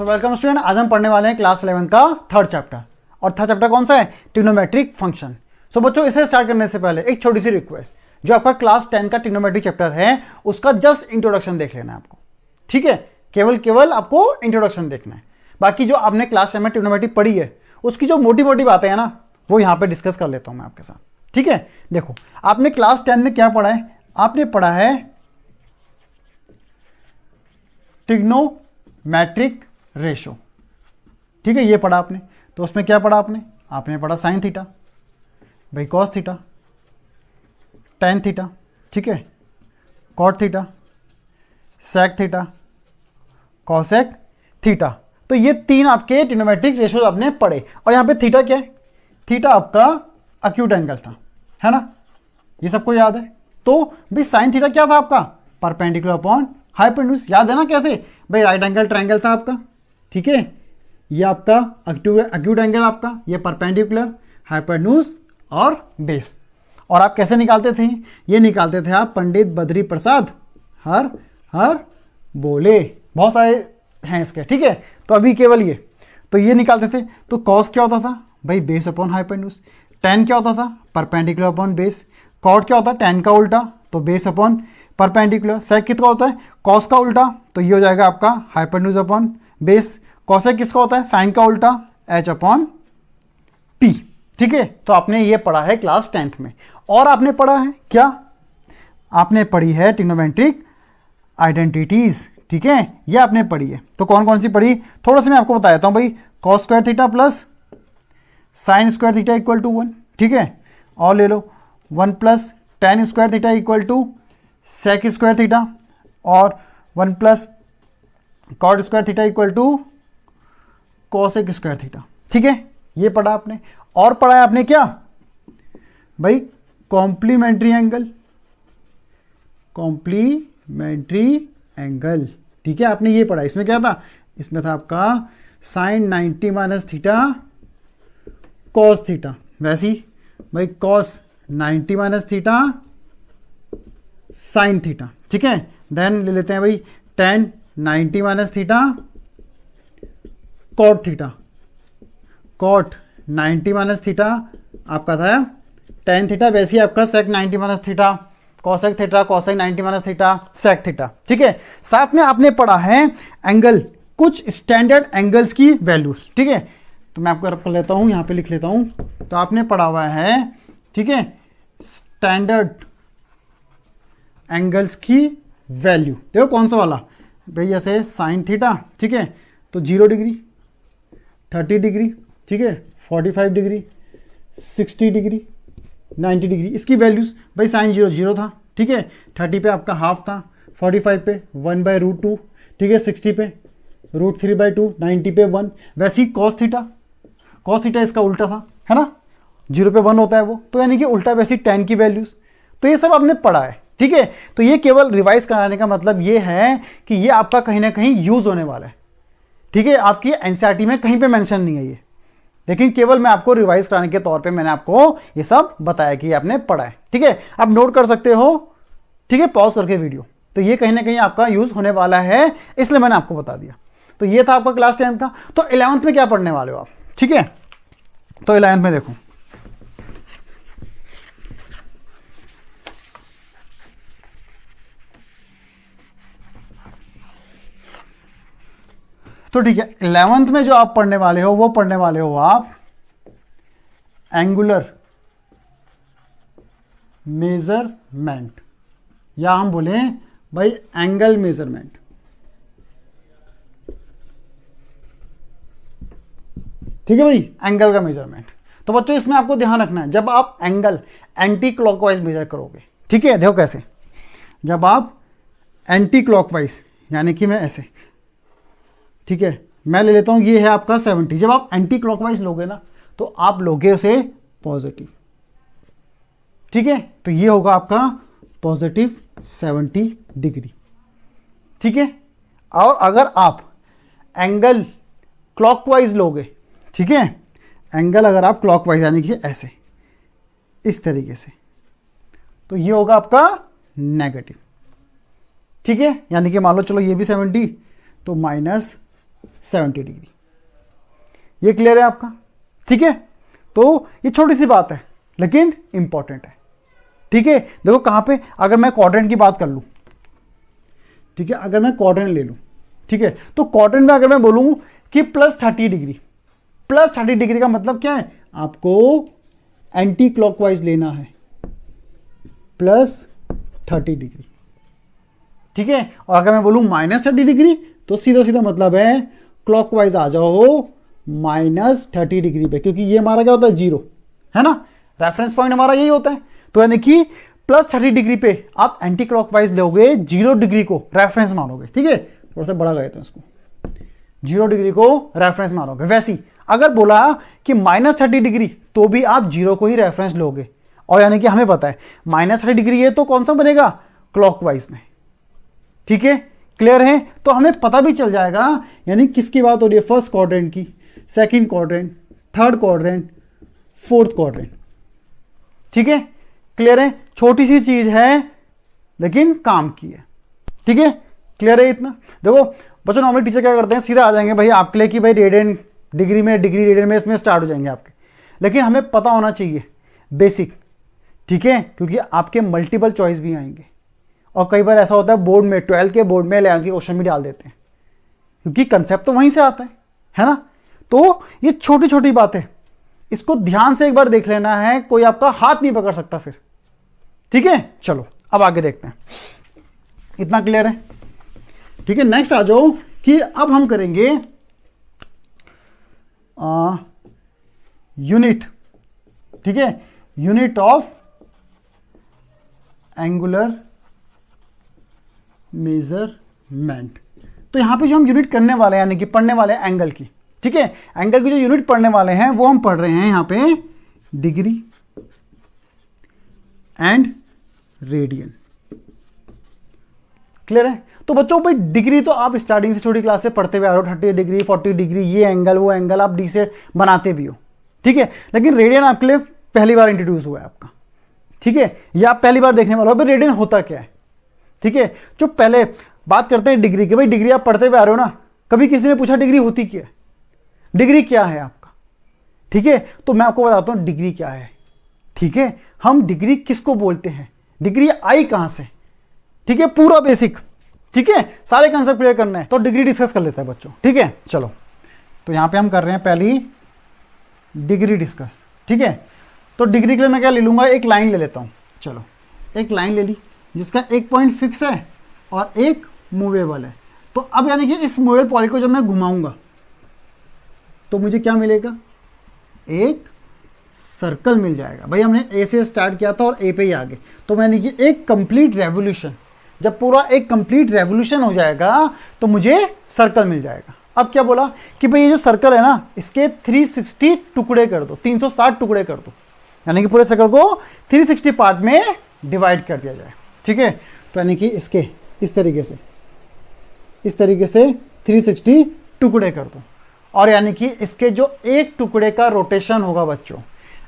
So welcome student, आज हम पढ़ने वाले हैं क्लास 11 का थर्ड चैप्टर। और थर्ड चैप्टर कौन सा है? Trigonometric function. सो बच्चों, इसे स्टार्ट करने से पहले एक छोटी सी रिक्वेस्ट, जो आपका क्लास 10 का ट्रिग्नोमेट्रिक चैप्टर है उसका जस्ट इंट्रोडक्शन देख लेना है आपको। ठीक है, केवल आपको इंट्रोडक्शन देखना है। बाकी जो आपने क्लास 10 में ट्रिग्नोमेट्रिक पढ़ी है उसकी जो मोटी मोटी बातें हैं ना, वो यहाँ पे डिस्कस कर लेता हूँ मैं आपके साथ। ठीक है, देखो आपने क्लास 10 में क्या पढ़ा है? आपने पढ़ा है ट्रिग्नोमेट्रिक रेशो। ठीक है, ये पढ़ा आपने। तो उसमें क्या पढ़ा आपने पढ़ा sine theta by cos theta, tan theta, ठीक है, cot theta, sec theta, cosec theta. तो ये तीन आपके ट्रिग्नोमेट्रिक रेशो आपने पढ़े। और यहाँ पे थीटा क्या है? थीटा आपका अक्यूट एंगल था, है ना? ये सबको याद है। तो भाई साइन थीटा क्या था आपका? Perpendicular upon hypotenuse. याद है ना कैसे? भाई राइट एंगल ट्रायंगल था आपका। ठीक है, ये आपका अक्यूट एंगल आपका, ये परपेंडिकुलर, हाइपोटेन्यूज और बेस। और आप कैसे निकालते थे? ये निकालते थे आप पंडित बद्री प्रसाद हर हर बोले। बहुत सारे हैं इसके। ठीक है, तो अभी केवल ये, तो ये निकालते थे। तो कॉस क्या होता था? भाई बेस अपॉन हाइपोटेन्यूज। टेन क्या होता था? Perpendicular upon base. कॉट क्या होता है? टेन का उल्टा, तो बेस अपॉन परपेंडिकुलर। सेक किसका होता है? कॉस का उल्टा, तो ये हो जाएगा आपका हाइपोटेन्यूज अपॉन बेस। कॉसेक किसका होता है? साइन का उल्टा, एच अपॉन पी। ठीक है, तो आपने ये पढ़ा है क्लास 10th में। और आपने पढ़ा है क्या? आपने पढ़ी है ट्रिग्नोमेट्रिक आइडेंटिटीज। ठीक है, ये आपने पढ़ी है। तो कौन कौन सी पढ़ी? थोड़ा सा मैं आपको बता देता हूं भाई। Cos square theta plus sine square theta equal to 1। ठीक है, और ले लो 1 plus tan square theta equal to sec square theta, और 1 plus cot square theta equal to cosec square theta. ठीक है, ये पढ़ा आपने। और पढ़ा है आपने क्या भाई? Complementary angle, complementary angle. ठीक है, आपने ये पढ़ा। इसमें क्या था? इसमें था आपका sine 90 minus theta cos theta. वैसी भाई cos 90 minus theta sine theta. ठीक है, देन ले लेते हैं भाई tan 90 minus theta cot theta. Cot 90 minus theta आपका था टेन थीटा। वैसे ही आपका sec 90 minus theta cosec theta, cosec 90 minus theta, sec theta. ठीक है, साथ में आपने पढ़ा है एंगल, कुछ स्टैंडर्ड एंगल्स की वैल्यूज। ठीक है, तो मैं आपको रख लेता हूं, यहां पे लिख लेता हूं। तो आपने पढ़ा हुआ है, ठीक है, स्टैंडर्ड एंगल्स की वैल्यू। देखो कौन सा वाला भाई? जैसे साइन थीटा, ठीक है, तो 0 डिग्री, 30 डिग्री, ठीक है, 45 डिग्री, 60 डिग्री, 90 डिग्री। इसकी वैल्यूज भाई साइन 0 0 था, ठीक है, 30 पे आपका हाफ था, 45 पे 1/√2, ठीक है, 60 पे √3/2, 90 पे 1। वैसे ही कॉस थीटा इसका उल्टा था, है ना? 0 पे 1 होता है वो, तो यानी कि उल्टा। वैसे टेन की वैल्यूज। तो ये सब आपने पढ़ा है। ठीक है, तो ये केवल रिवाइज कराने का मतलब ये है कि ये आपका कहीं ना कहीं यूज होने वाला है। ठीक है, आपकी एनसीईआरटी में कहीं पे मेंशन नहीं है ये, लेकिन केवल मैं आपको रिवाइज कराने के तौर पे मैंने आपको ये सब बताया कि ये आपने पढ़ा है। ठीक है, आप नोट कर सकते हो, ठीक है, पॉज करके वीडियो। तो ये कहीं ना कहीं आपका यूज होने वाला है, इसलिए मैंने आपको बता दिया। तो ये था आपका क्लास 10 का। तो 11th में क्या पढ़ने वाले हो आप? ठीक है, तो 11th में देखो, तो ठीक है, 11th में जो आप पढ़ने वाले हो वो पढ़ने वाले हो आप एंगुलर मेजरमेंट, या हम बोले भाई एंगल मेजरमेंट। ठीक है भाई, एंगल का मेजरमेंट। तो बच्चों इसमें आपको ध्यान रखना है, जब आप एंगल एंटी क्लॉकवाइज मेजर करोगे, ठीक है, देखो कैसे, जब आप एंटी क्लॉकवाइज, यानी कि मैं ऐसे, ठीक है, मैं ले लेता हूं, ये है आपका 70। जब आप एंटी क्लॉकवाइज लोगे ना, तो आप लोगे उसे पॉजिटिव। ठीक है, तो ये होगा आपका पॉजिटिव 70 डिग्री। ठीक है, और अगर आप एंगल क्लॉकवाइज लोगे, ठीक है, एंगल अगर आप क्लॉकवाइज यानी कि ऐसे, इस तरीके से, तो ये होगा आपका नेगेटिव। ठीक है, यानी कि मान लो चलो ये भी 70, तो 70 डिग्री। ये क्लियर है आपका? ठीक है, तो ये छोटी सी बात है लेकिन इंपॉर्टेंट है। ठीक है, देखो कहाँ पे, अगर मैं क्वाड्रेंट की बात कर लूँ, ठीक है, अगर मैं क्वाड्रेंट ले लूँ, ठीक है, तो क्वाड्रेंट में अगर मैं बोलूँ कि +30 डिग्री, +30 डिग्री का मतलब क्या है, आपको एंटी क्लॉकवाइज लेना है, +30 डिग्री। ठीक है, और अगर मैं बोलूँ -30 डिग्री तो सीधा सीधा मतलब है क्लॉकवाइज आ जाओ -30 डिग्री पे, क्योंकि ये हमारा क्या होता है, 0 है ना, रेफरेंस पॉइंट हमारा यही होता है। तो यानी कि +30 डिग्री पे आप एंटी क्लॉकवाइज लोगे, 0 डिग्री को रेफरेंस मानोगे। ठीक है, थोड़ा सा बड़ा गए थे इसको, 0 डिग्री को रेफरेंस मानोगे। वैसी अगर बोला कि -30 डिग्री तो भी आप 0 को ही रेफरेंस लोगे, और यानी कि हमें पता है -30 डिग्री है तो कौन सा बनेगा, क्लॉकवाइज में। ठीक है, क्लियर है? तो हमें पता भी चल जाएगा यानी किसकी बात हो रही है, फर्स्ट क्वाड्रेंट की, second quadrant, third quadrant, fourth quadrant. ठीक है, क्लियर है? छोटी सी चीज है लेकिन काम की है। ठीक है, क्लियर है इतना? देखो बच्चों, नॉर्मली टीचर क्या करते हैं, सीधा आ जाएंगे भाई आपके लिए कि भाई रेडियन डिग्री में, डिग्री रेडियन में, इसमें स्टार्ट हो जाएंगे आपके, लेकिन हमें पता होना चाहिए बेसिक। ठीक है, क्योंकि आपके मल्टीपल चॉइस भी आएंगे, और कई बार ऐसा होता है बोर्ड में, 12 के बोर्ड में 11 के क्वेश्चन भी डाल देते हैं, क्योंकि कंसेप्ट तो वहीं से आता है ना। तो ये छोटी छोटी बातें, इसको ध्यान से एक बार देख लेना है, कोई आपका हाथ नहीं पकड़ सकता फिर। ठीक है, चलो अब आगे देखते हैं, इतना क्लियर है? ठीक है, नेक्स्ट आ जाओ कि अब हम करेंगे यूनिट। ठीक है, यूनिट ऑफ एंगुलर मेजरमेंट। तो यहां पे जो हम यूनिट करने वाले हैं, यानी कि पढ़ने वाले हैं एंगल की। ठीक है, एंगल की जो यूनिट पढ़ने वाले हैं वो हम पढ़ रहे हैं यहां पे डिग्री एंड रेडियन। क्लियर है? तो बच्चों भाई डिग्री तो आप स्टार्टिंग से छोटी क्लास से पढ़ते हुए आ रहे हो, 30 डिग्री 40 डिग्री, ये एंगल वो एंगल आप डी से बनाते भी हो। ठीक है, लेकिन रेडियन आपके लिए पहली बार इंट्रोड्यूस हुआ है आपका। ठीक है, ये आप पहली बार देखने वाले हो भाई रेडियन होता क्या है। ठीक है, जो पहले बात करते हैं डिग्री की, भाई डिग्री आप पढ़ते हुए आ रहे हो ना, कभी किसी ने पूछा डिग्री होती क्या है, डिग्री क्या है आपका? ठीक है, तो मैं आपको बताता हूं डिग्री क्या है। ठीक है, हम डिग्री किसको बोलते हैं, डिग्री आई कहां से। ठीक है, पूरा बेसिक। ठीक है, सारे कंसेप्ट क्लियर करने हैं तो डिग्री डिस्कस कर लेते हैं बच्चों। ठीक है, चलो तो यहां पे हम कर रहे हैं पहली डिग्री डिस्कस। ठीक है, तो डिग्री के लिए मैं क्या ले लूंगा, एक लाइन ले लेता हूं। चलो एक लाइन ले ली जिसका एक पॉइंट फिक्स है और एक मूवेबल है। तो अब यानी कि इस मूवेबल पॉइंट को जब मैं घुमाऊंगा तो मुझे क्या मिलेगा, एक सर्कल मिल जाएगा। भाई हमने ए से स्टार्ट किया था और ए पे ही आ गए, तो यानी कि एक कंप्लीट रेवोल्यूशन, जब पूरा एक कंप्लीट रेवोल्यूशन हो जाएगा तो मुझे सर्कल मिल जाएगा। अब क्या बोला कि भाई ये जो सर्कल है ना, इसके 360 टुकड़े कर दो, 360 टुकड़े कर दो, यानी कि पूरे सर्कल को 360 पार्ट में डिवाइड कर दिया जाए। ठीक है, तो यानी कि इसके इस तरीके से 360 टुकड़े कर दो, और यानी कि इसके जो एक टुकड़े का रोटेशन होगा बच्चों,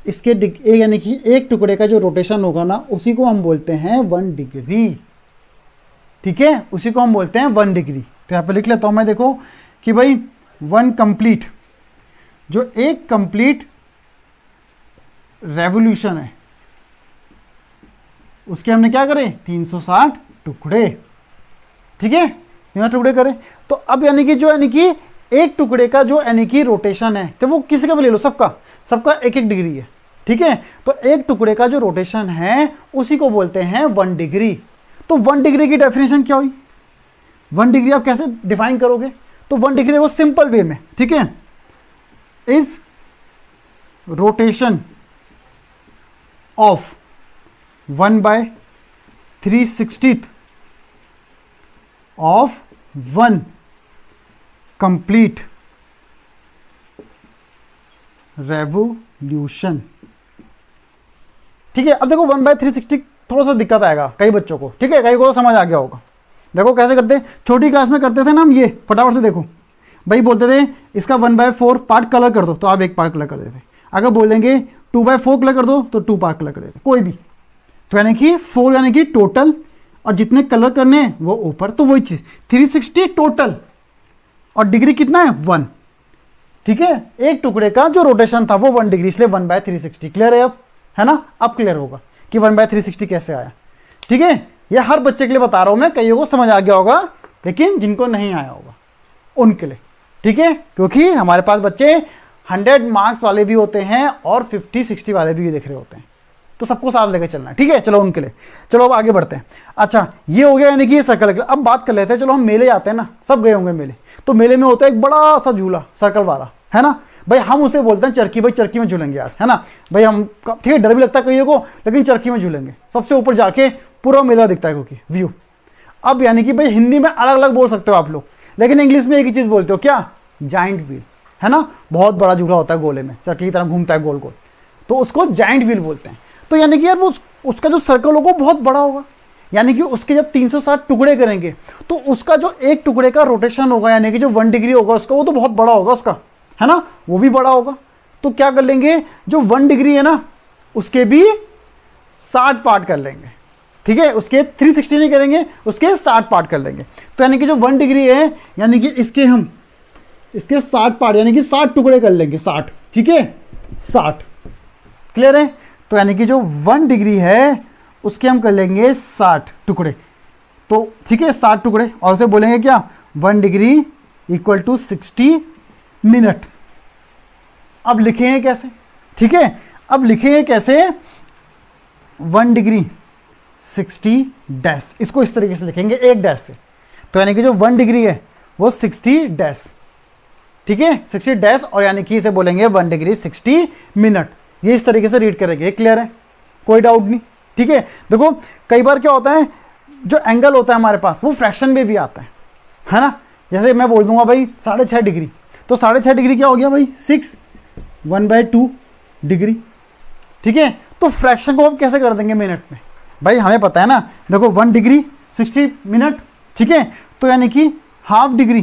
इसके यानी कि एक टुकड़े का जो रोटेशन होगा ना, उसी को हम बोलते हैं 1 डिग्री। ठीक है, उसी को हम बोलते हैं 1 डिग्री। तो यहाँ पे लिख लेता हूं मैं, देखो कि भाई 1 कंप्लीट, जो एक कंप्लीट रेवोल्यूशन है उसके हमने क्या करें, 360 टुकड़े। ठीक है, यहां टुकड़े करें। तो अब यानी कि एक टुकड़े का जो यानी कि रोटेशन है, तो वो किसी का भी ले लो, सबका 1-1 डिग्री है। ठीक है, तो एक टुकड़े का जो रोटेशन है उसी को बोलते हैं 1 डिग्री। तो 1 डिग्री की डेफिनेशन क्या हुई, 1 डिग्री आप कैसे डिफाइन करोगे, तो 1 डिग्री वो सिंपल वे में, ठीक है, is rotation of 1/360 of 1 complete revolution. ठीक है, अब देखो 1/360 थोड़ा सा दिक्कत आएगा कई बच्चों को। ठीक है, कई को तो समझ आ गया होगा। देखो कैसे करते हैं, छोटी क्लास में करते थे ना हम, ये फटाफट से देखो भाई, बोलते थे इसका 1/4 पार्ट कलर कर दो, तो आप 1 पार्ट कलर कर देते। अगर बोल देंगे 2/4 कलर कर दो तो 2 पार्ट कलर कर देते, कोई भी। तो यानी कि 4 यानी कि टोटल, और जितने कलर करने हैं वो ऊपर, तो वही चीज 360 टोटल। और डिग्री कितना है 1, ठीक है। एक टुकड़े का जो रोटेशन था वो 1 डिग्री, इसलिए 1/360। क्लियर है अब, है ना? अब क्लियर होगा कि 1/360 कैसे आया, ठीक है। ये हर बच्चे के लिए बता रहा हूं मैं, कईयों को समझ आ गया होगा, लेकिन जिनको नहीं आया होगा उनके लिए, ठीक है। क्योंकि हमारे पास बच्चे 100 मार्क्स वाले भी होते हैं और 50-60 वाले भी देख रहे होते हैं, तो सबको साथ लेकर चलना है, ठीक है। चलो उनके लिए, चलो अब आगे बढ़ते हैं। अच्छा, ये हो गया यानी कि ये सर्कल। अब बात कर लेते हैं, चलो हम मेले जाते हैं ना, सब गए होंगे मेले, तो मेले में होता है एक बड़ा सा झूला सर्कल वाला, है ना भाई। हम उसे बोलते हैं चरखी, भाई चरखी में झूलेंगे आज, है ना भाई। हम ठीक है, डर भी लगता है कईयों को, लेकिन चरखी में झूलेंगे, सबसे ऊपर जाके पूरा मेला दिखता है क्योंकि व्यू। अब यानी कि भाई हिंदी में अलग अलग बोल सकते हो आप लोग, लेकिन इंग्लिश में एक ही चीज बोलते हो, क्या? जाइंट व्हील, है ना। बहुत बड़ा झूला होता है, गोले में चरखी की तरह घूमता है गोल गोल, तो उसको जाइंट व्हील बोलते हैं। तो यानी कि यार वो उसका जो सर्कल होगा बहुत बड़ा होगा, यानी कि उसके जब 360 टुकड़े करेंगे तो उसका जो एक टुकड़े का रोटेशन होगा, यानी कि जो 1 डिग्री होगा उसका, वो तो बहुत बड़ा होगा उसका, है ना, वो भी बड़ा होगा। तो क्या कर लेंगे, जो 1 डिग्री है ना उसके भी 60 पार्ट कर लेंगे, ठीक है। उसके 360 नहीं करेंगे, उसके 60 पार्ट कर लेंगे। तो यानी कि जो 1 डिग्री है, यानी कि इसके 60 पार्ट, यानी कि 60 टुकड़े कर लेंगे, 60, ठीक है, 60। क्लियर है? तो यानी कि जो 1 डिग्री है उसके हम कर लेंगे 60 टुकड़े, तो ठीक है 60 टुकड़े, और उसे बोलेंगे क्या, 1 डिग्री इक्वल टू 60 मिनट। अब लिखेंगे कैसे, ठीक है, अब लिखेंगे कैसे, 1 डिग्री 60 डैश, इसको इस तरीके से लिखेंगे एक डैश से। तो यानी कि जो 1 डिग्री है वो 60 डैश, ठीक है, 60 डैश, और यानी कि इसे बोलेंगे 1 डिग्री 60 मिनट। ये इस तरीके से रीड करेंगे। क्लियर है? कोई डाउट नहीं, ठीक है। देखो कई बार क्या होता है, जो एंगल होता है हमारे पास वो फ्रैक्शन में भी आता है ना। जैसे मैं बोल दूंगा भाई 6.5 डिग्री, तो 6.5 डिग्री क्या हो गया भाई, 6, 1/2 डिग्री, ठीक है। तो फ्रैक्शन को हम कैसे कर देंगे मिनट में, भाई हमें पता है ना। देखो 1 डिग्री 60 मिनट, ठीक है। तो यानी कि हाफ डिग्री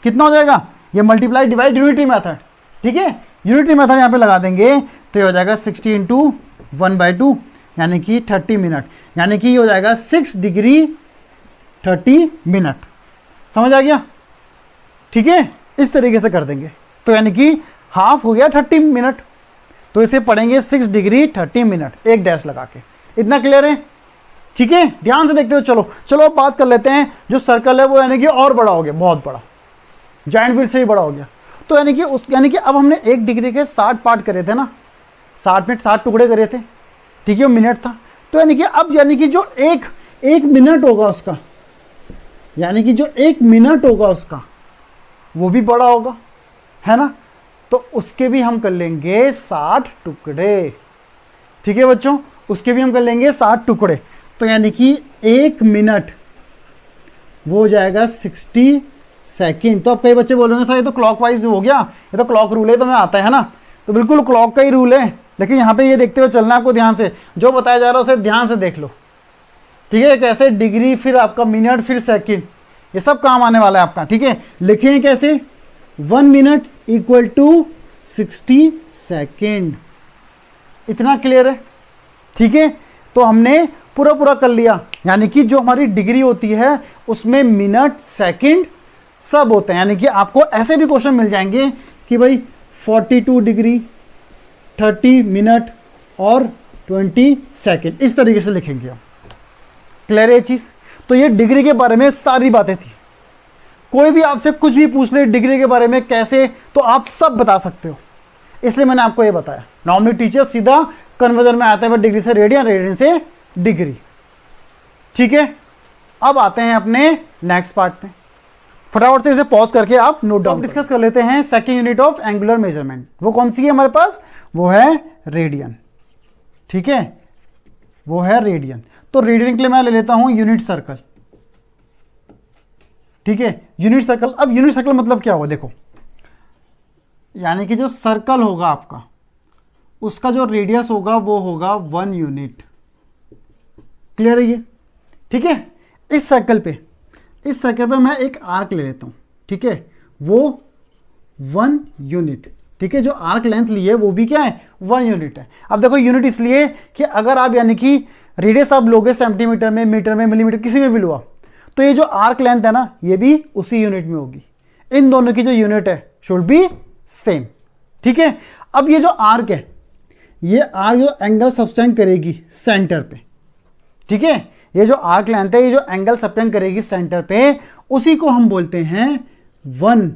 कितना हो जाएगा, ये मल्टीप्लाई डिवाइड यूनिटी मेथड, ठीक है, यूनिटी मेथड यहाँ पे लगा देंगे, तो ये हो जाएगा 60 × 1/2, यानी कि 30 मिनट, यानी कि ये हो जाएगा 6 डिग्री 30 मिनट। समझ आ गया? ठीक है, इस तरीके से कर देंगे। तो यानी कि हाफ हो गया 30 मिनट, तो इसे पढ़ेंगे 6 डिग्री 30 मिनट, एक डैश लगा के। इतना क्लियर है? ठीक है, ध्यान से देखते हो। चलो अब बात कर लेते हैं, जो सर्कल है वो यानी कि और बड़ा हो गया, बहुत बड़ा, जाइंट व्हील से ही बड़ा हो गया। तो यानी कि अब हमने 1 डिग्री के 60 पार्ट करे थे ना, 60 मिनट 60 टुकड़े करे थे, ठीक है, मिनट था। तो यानी कि अब यानी कि जो एक मिनट होगा उसका, यानी कि जो 1 मिनट होगा उसका वो भी बड़ा होगा, है ना। तो उसके भी हम कर लेंगे 60 टुकड़े, ठीक है बच्चों, उसके भी हम कर लेंगे 60 टुकड़े। तो यानी कि 1 मिनट वो हो जाएगा 60 सेकेंड। तो अब कई बच्चे बोलेंगे सर ये तो क्लॉकवाइज हो गया, ये तो क्लॉक रूल है, तो हमें आता है ना। तो बिल्कुल क्लॉक का ही रूल है, लेकिन यहाँ पे ये देखते हुए चलना है आपको ध्यान से, जो बताया जा रहा है उसे ध्यान से देख लो, ठीक है। कैसे डिग्री, फिर आपका मिनट, फिर सेकंड, ये सब काम आने वाला है आपका, ठीक है। लिखेंगे कैसे, 1 मिनट इक्वल टू 60 सेकेंड। इतना क्लियर है? ठीक है, तो हमने पूरा कर लिया। यानी कि जो हमारी डिग्री होती है उसमें मिनट, सेकंड सब होते हैं। यानी कि आपको ऐसे भी क्वेश्चन मिल जाएंगे कि भाई 42 डिग्री, 30 मिनट और 20 सेकेंड, इस तरीके से लिखेंगे हम। क्लियर है ये चीज? तो ये डिग्री के बारे में सारी बातें थी। कोई भी आपसे कुछ भी पूछ ले डिग्री के बारे में कैसे, तो आप सब बता सकते हो, इसलिए मैंने आपको ये बताया। नॉर्मली टीचर सीधा कन्वर्जन में आता है, डिग्री से रेडियन, रेडियन से डिग्री, ठीक है। अब आते हैं अपने नेक्स्ट पार्ट में, फटाफट से इसे पॉज करके आप नोट डाउन डिस्कस कर लेते हैं। Second unit of angular measurement, वो कौन सी है हमारे पास, वो है रेडियन, ठीक है, वो है रेडियन। तो रेडियन के लिए मैं ले लेता हूं यूनिट सर्कल, ठीक है, यूनिट सर्कल। अब यूनिट सर्कल मतलब क्या हुआ, देखो, यानी कि जो सर्कल होगा आपका, उसका जो रेडियस होगा वो होगा 1 यूनिट। क्लियर है ये? ठीक है। इस सर्कल पे मैं एक आर्क ले लेता हूं, ठीक है, वो 1 यूनिट, ठीक है। जो आर्क लेंथ ली है वो भी क्या है, 1 यूनिट है। अब देखो यूनिट इसलिए कि अगर आप यानी कि रेडियस आप लोगे सेंटीमीटर में, मीटर में, मिलीमीटर, किसी में भी लो आप, तो ये जो आर्क लेंथ है ना, ये भी उसी यूनिट में होगी। इन दोनों की जो यूनिट है शुड बी सेम। ठीक है, अब ये जो आर्क है, ये आर्क जो एंगल सब्सटेंड करेगी सेंटर पे, ठीक है, ये जो आर्क लेंथ है, ये जो एंगल सब्सटेंड करेगी सेंटर पे, उसी को हम बोलते हैं 1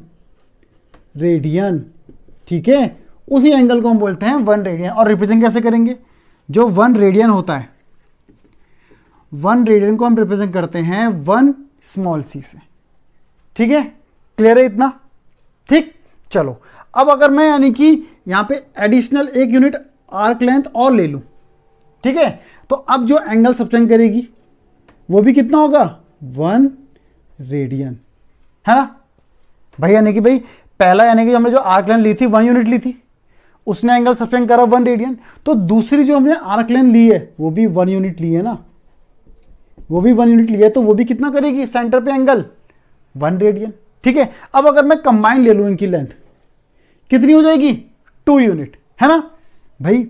रेडियन। ठीक है, उसी एंगल को हम बोलते हैं 1 रेडियन। और रिप्रेजेंट कैसे करेंगे? जो 1 रेडियन होता है, 1 रेडियन को हम रिप्रेजेंट करते हैं 1 स्मॉल सी से। ठीक है, क्लियर है इतना? ठीक, चलो अब अगर मैं यानी कि यहां पे एडिशनल 1 यूनिट आर्क लेंथ और ले लूं, ठीक है, तो अब जो एंगल सब्टेंड करेगी वो भी कितना होगा? 1 रेडियन, है ना भाई? यानी कि भाई पहला यानी कि हमने जो आर्क लेंथ ली थी 1 यूनिट ली थी, उसने एंगल सब्टेंड करा 1 रेडियन, तो दूसरी जो हमने आर्क लेंथ ली है वो भी 1 यूनिट ली है ना, वो भी 1 यूनिट लिया है, तो वो भी कितना करेगी सेंटर पे एंगल? 1 रेडियन। ठीक है, अब अगर मैं कंबाइन ले लूं इनकी लेंथ कितनी हो जाएगी? 2 यूनिट, है ना भाई?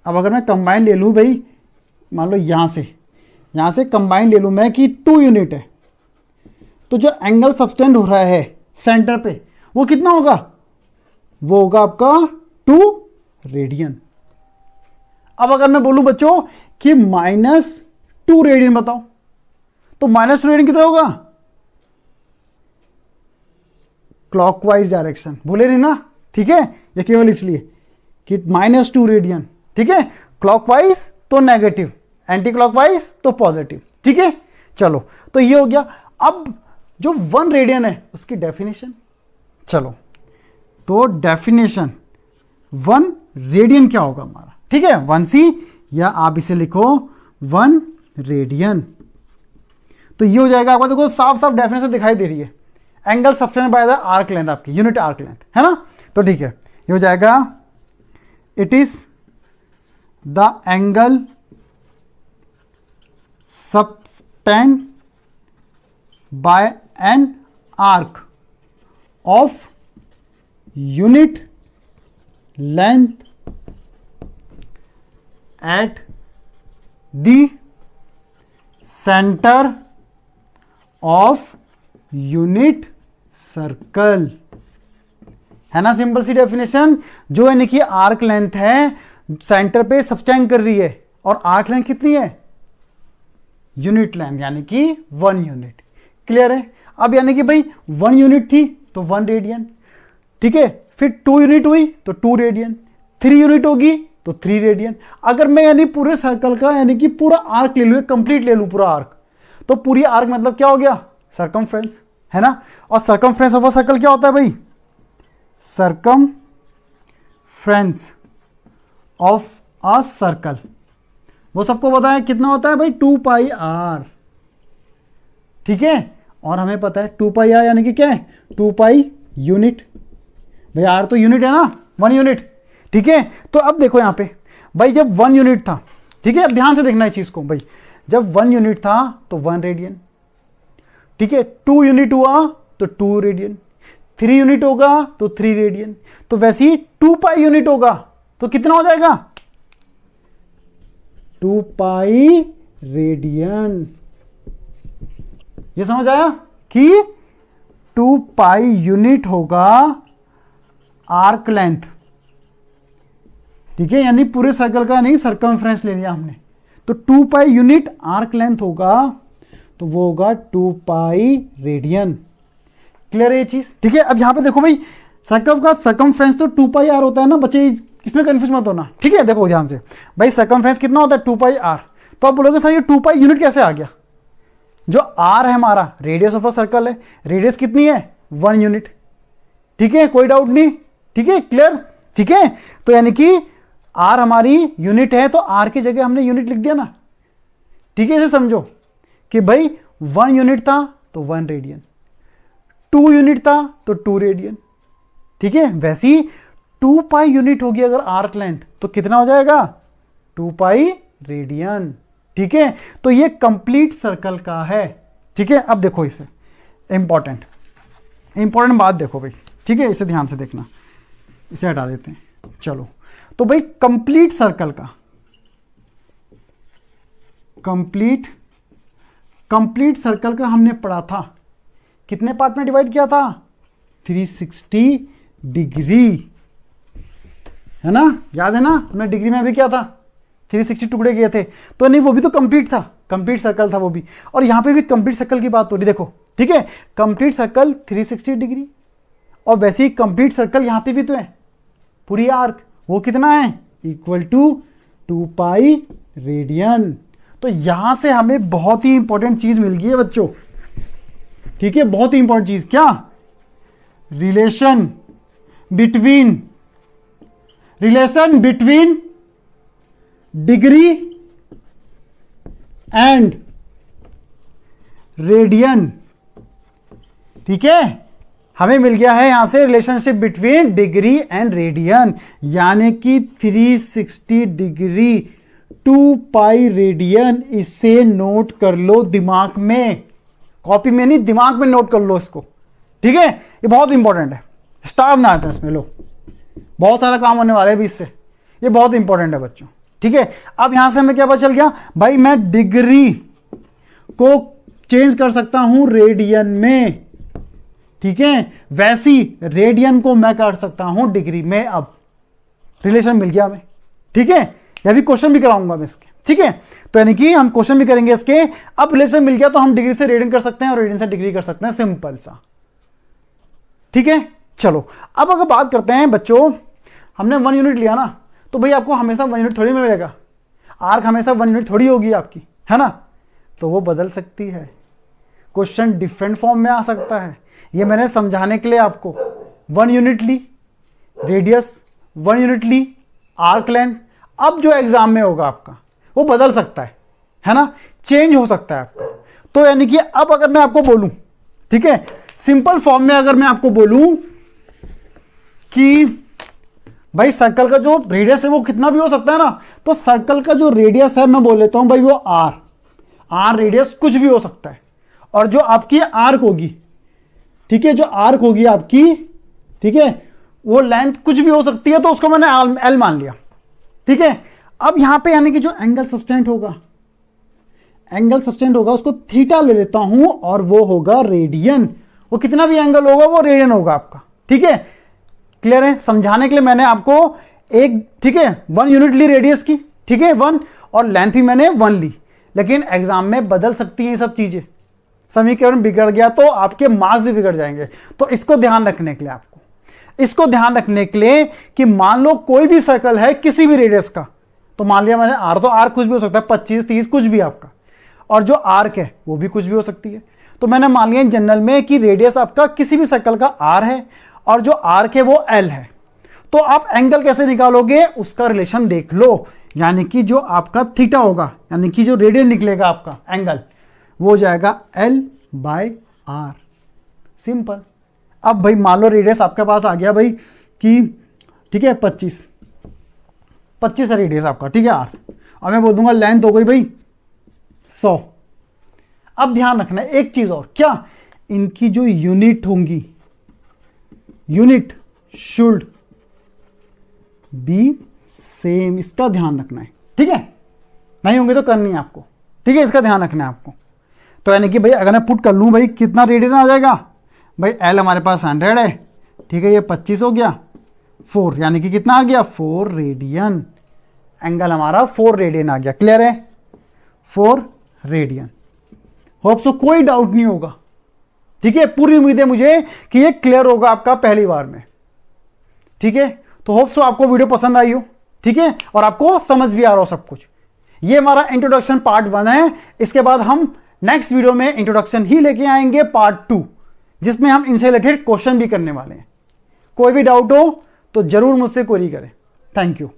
अब अगर मैं कंबाइन ले लूं भाई, मान लो यहां से कंबाइन ले लूं मैं कि 2 यूनिट है, तो जो एंगल सब्सटेंड हो रहा है सेंटर पे वो कितना होगा? वो होगा आपका 2 रेडियन। अब अगर मैं बोलूं बच्चों कि -2 रेडियन बताओ, तो -2 रेडियन कितना होगा? क्लॉकवाइज डायरेक्शन, भूले नहीं ना? ठीक है, ये केवल इसलिए कि -2 रेडियन। ठीक है, क्लॉकवाइज तो नेगेटिव, एंटी क्लॉकवाइज तो पॉजिटिव। ठीक है, चलो तो ये हो गया। अब जो 1 रेडियन है उसकी डेफिनेशन, चलो तो डेफिनेशन 1 रेडियन क्या होगा हमारा? ठीक है, 1c, या आप इसे लिखो 1 रेडियन। तो ये हो जाएगा आपका, देखो साफ साफ डेफिनेशन दिखाई दे रही है, angle subtended by the arc length, आपकी यूनिट आर्क लेंथ, है ना? तो ठीक है, ये हो जाएगा it is the angle subtended by an arc of unit length at the centre of unit circle, है ना? सिंपल सी डेफिनेशन। जो यानी कि आर्क लेंथ है सेंटर पे सब्टेंड कर रही है, और आर्क लेंथ कितनी है? यूनिट लेंथ, यानी कि 1 यूनिट। क्लियर है? अब यानी कि भाई 1 यूनिट थी तो 1 रेडियन, ठीक है, फिर 2 यूनिट हुई तो 2 रेडियन, 3 यूनिट होगी तो 3 रेडियन। अगर मैं यानी पूरे सर्कल का यानी कि पूरा आर्क ले लूं, कंप्लीट ले लूं पूरा आर्क, तो पूरी आर्क मतलब क्या हो गया? सर्कमफ्रेंस, है ना? और सर्कमफ्रेंस ऑफ अ सर्कल क्या होता है भाई? सर्कमफ्रेंस ऑफ अ सर्कल, वो सबको पता है कितना होता है भाई? 2 पाई आर। ठीक है, और हमें पता है 2 पाई आर यानी कि क्या है? 2 पाई यूनिट। भाई आर तो यूनिट है ना, 1 यूनिट। ठीक है, तो अब देखो यहां पे भाई, जब 1 यूनिट था, ठीक है, अब ध्यान से देखना है चीज को भाई, जब 1 यूनिट था तो 1 रेडियन, ठीक है, 2 यूनिट हुआ तो 2 रेडियन, 3 यूनिट होगा तो 3 रेडियन, तो वैसे ही 2 पाई यूनिट होगा तो कितना हो जाएगा? 2 पाई रेडियन। ये समझ आया कि 2 पाई यूनिट होगा आर्क लेंथ। ठीक है, यानी पूरे सर्कल का नहीं, सर्कमफ्रेंस ले लिया हमने, तो 2 पाई यूनिट आर्क लेंथ होगा, तो वो होगा 2 पाई रेडियन। क्लियर है ये चीज? ठीक है, अब यहां पे देखो भाई, सर्कल का सर्कमफ्रेंस तो 2 पाई आर होता है ना बच्चे, इसमें कंफ्यूज मत होना। ठीक है, देखो ध्यान से भाई, सर्कमफ्रेंस कितना होता है? 2 पाई आर। तो आप बोलोगे सर ये 2 पाई यूनिट कैसे आ गया? जो आर है हमारा रेडियस ऑफ अ सर्कल है, रेडियस कितनी है? 1 यूनिट। ठीक है, कोई डाउट नहीं? ठीक है, क्लियर? ठीक है, तो यानी कि आर हमारी यूनिट है, तो आर की जगह हमने यूनिट लिख दिया ना। ठीक है, इसे समझो कि भाई 1 यूनिट था तो 1 रेडियन, 2 यूनिट था तो 2 रेडियन। ठीक है, वैसे ही 2 पाई यूनिट होगी अगर आर्क लेंथ, तो कितना हो जाएगा? 2 पाई रेडियन। ठीक है, तो ये कंप्लीट सर्कल का है। ठीक है, अब देखो इसे, इंपॉर्टेंट बात देखो भाई। ठीक है, इसे ध्यान से देखना, इसे हटा देते हैं। चलो, तो भाई कंप्लीट सर्कल का, कंप्लीट सर्कल का हमने पढ़ा था, कितने पार्ट में डिवाइड किया था? 360 डिग्री, है ना, याद है ना, हमने डिग्री में भी क्या था, 360 टुकड़े किए थे। तो नहीं, वो भी तो कंप्लीट था, कंप्लीट सर्कल था वो भी, और यहां पे भी कंप्लीट सर्कल की बात हो रही, देखो ठीक है, कंप्लीट सर्कल 360 डिग्री, और वैसे ही कंप्लीट सर्कल यहां पे भी तो है, पूरी आर्क, वो कितना है, इक्वल टू 2 पाई रेडियन। तो यहां से हमें बहुत ही इंपॉर्टेंट चीज मिल गई है बच्चों, ठीक है, बहुत ही इंपॉर्टेंट चीज, क्या, relation between degree and radian, ठीक है, हमें मिल गया है यहां से relationship between degree and radian, यानी कि 360 डिग्री 2 पाई रेडियन। इसे नोट कर लो दिमाग में, कॉपी में नहीं, दिमाग में नोट कर लो इसको, ठीक है, ये बहुत इंपॉर्टेंट है, स्टाफ ना आता है इसमें, लो बहुत सारा काम होने वाला है भी इससे, ये बहुत इंपॉर्टेंट है बच्चों, ठीक है। अब यहां से हमें क्या पता चल गया भाई, मैं डिग्री को चेंज कर सकता हूं रेडियन में, ठीक है, वैसी रेडियन को मैं कर सकता हूं डिग्री में। अब रिलेशन मिल गया हमें, ठीक है, या भी क्वेश्चन भी कराऊंगा मैं इसके, ठीक है, तो यानी कि हम क्वेश्चन भी करेंगे इसके। अब रिलेशन मिल गया तो हम डिग्री से रेडियन कर सकते हैं और रेडियन से डिग्री कर सकते हैं, सिंपल सा, ठीक है। चलो अब अगर बात करते हैं बच्चों, हमने 1 यूनिट लिया ना, तो भाई आपको हमेशा 1 यूनिट थोड़ी मिलेगा, आर्क हमेशा 1 यूनिट थोड़ी होगी आपकी, है ना, तो वो बदल सकती है, क्वेश्चन डिफरेंट फॉर्म में आ सकता है। ये मैंने समझाने के लिए आपको 1 यूनिट ली रेडियस, 1 यूनिट ली आर्क लेंथ। अब जो एग्जाम में होगा आपका वो बदल सकता है ना, चेंज हो सकता है आपका। तो यानी कि अब अगर मैं आपको बोलूं, ठीक है, सिंपल फॉर्म में अगर मैं आपको बोलूं कि भाई सर्कल का जो रेडियस है वो कितना भी हो सकता है ना, तो सर्कल का जो रेडियस है मैं बोल लेता हूं भाई वो आर रेडियस कुछ भी हो सकता है, और जो आपकी आर्क होगी, ठीक है, जो आर्क होगी आपकी, ठीक है, वो लेंथ कुछ भी हो सकती है, तो उसको मैंने एल मान लिया, ठीक है। अब यहां पे यानी कि जो एंगल सब्सटेंट होगा उसको थीटा ले लेता हूं, और वो होगा रेडियन, वो कितना भी एंगल होगा वो रेडियन होगा आपका, ठीक है, क्लियर है। समझाने के लिए मैंने आपको एक, ठीक है, 1 यूनिट ली रेडियस की, ठीक है, 1, और लेंथ भी मैंने 1 ली, लेकिन एग्जाम में बदल सकती हैं ये सब चीजें, समीकरण बिगड़ गया तो आपके मार्क्स भी बिगड़ जाएंगे। तो इसको ध्यान रखने के लिए कि मान लो कोई भी सर्कल है किसी भी रेडियस का, तो मान लिया मैंने आर, तो आर कुछ भी हो सकता है, 25, 30 कुछ भी आपका, और जो आर्क है वो भी कुछ भी हो सकती है। तो मैंने मान लिया जनरल में कि रेडियस आपका किसी भी सर्कल का आर है, और जो आर्क है वो एल है। तो आप एंगल कैसे निकालोगे, उसका रिलेशन देख लो, यानी कि जो आपका थीटा होगा, यानी कि जो रेडियन निकलेगा आपका एंगल, वो हो जाएगा एल बाय आर, सिंपल। अब भाई मान लो रेडियस आपके पास आ गया भाई कि, ठीक है, 25 है रेडियस आपका, ठीक है, आर, और मैं बोल दूंगा लेंथ हो गई भाई 100। अब ध्यान रखना है एक चीज और, क्या, इनकी जो यूनिट होंगी, यूनिट शुड बी सेम, इसका ध्यान रखना है, ठीक है, नहीं होंगे तो करनी है आपको, ठीक है, इसका ध्यान रखना है आपको। तो यानी कि भाई अगर मैं पुट कर लूं भाई, कितना रेडियन आ जाएगा भाई, एल हमारे पास 100 है, ठीक है, ये 25 हो गया, 4, यानी कि कितना आ गया, 4 रेडियन, एंगल हमारा 4 रेडियन आ गया, क्लियर है, 4 रेडियन। होप सो कोई डाउट नहीं होगा, ठीक है, पूरी उम्मीद है मुझे कि ये क्लियर होगा आपका पहली बार में, ठीक है। तो होप सो आपको वीडियो पसंद आई हो, ठीक है, और आपको समझ भी आ रहा हो सब कुछ। ये हमारा इंट्रोडक्शन पार्ट 1 है, इसके बाद हम नेक्स्ट वीडियो में इंट्रोडक्शन ही लेके आएंगे पार्ट 2, जिसमें हम इनसे रिलेटेड क्वेश्चन भी करने वाले हैं। कोई भी डाउट हो तो जरूर मुझसे क्वेरी करें। Thank you.